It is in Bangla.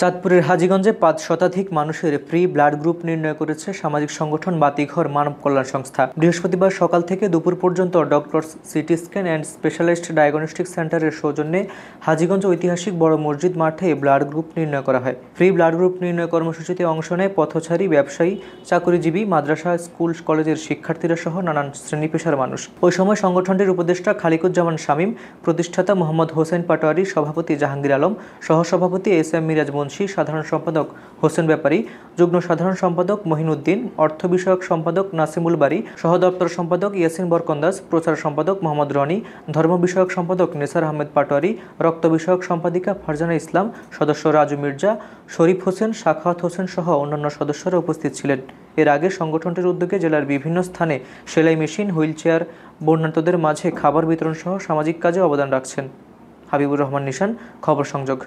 চাঁদপুরের হাজীগঞ্জে ৫ শতাধিক মানুষের ফ্রি ব্লাড গ্রুপ নির্ণয় করেছে সামাজিক সংগঠন বাতিঘর মানব কল্যাণ সংস্থা। বৃহস্পতিবার সকাল থেকে দুপুর পর্যন্ত doctors CT scan and specialised diagnostic সেন্টারের সৌজন্যে হাজীগঞ্জ ঐতিহাসিক বড় মসজিদ মাঠে ব্লাড গ্রুপ নির্ণয় করা হয়। ফ্রি ব্লাড গ্রুপ নির্ণয় কর্মসূচিতে অংশ নেয় পথচারী, ব্যবসায়ী, চাকরিজীবী, মাদ্রাসা, স্কুল, কলেজের শিক্ষার্থীরা সহ নানান শ্রেণী পেশার মানুষ। ওই সময় সংগঠনটির উপদেষ্টা খালিকুজ্জামান শামীম, প্রতিষ্ঠাতা মোহাম্মদ হোসেন পাটোয়ারি, সভাপতি জাহাঙ্গীর আলম, সহসভাপতি এস.এম. মিরাজ মুন্সি, সাধারণ সম্পাদক হোসেন ব্যাপারী, যুগ্ম সাধারণ সম্পাদক মহিনুদ্দিন, অর্থ বিষয়ক সম্পাদক নাসিমুল বারী, সহদপ্তর সম্পাদক ইয়াসিন বরকন্দাজ, প্রচার সম্পাদক মোহাম্মদ রনি, ধর্ম বিষয়ক সম্পাদক নেসার আহমেদ পাটোয়ারি, রক্ত বিষয়ক সম্পাদিকা ফারজানা ইসলাম, সদস্য রাজু মির্জা, শরীফ হোসেন, সাখাওয়াত হোসেন সহ অন্যান্য সদস্যরা উপস্থিত ছিলেন। এর আগে সংগঠনটির উদ্যোগে জেলার বিভিন্ন স্থানে সেলাই মেশিন, হুইল চেয়ার, বন্যার্তদের মাঝে খাবার বিতরণ সহ সামাজিক কাজে অবদান রাখছেন। হাবিবুর রহমান নিশান, খবর সংযোগ।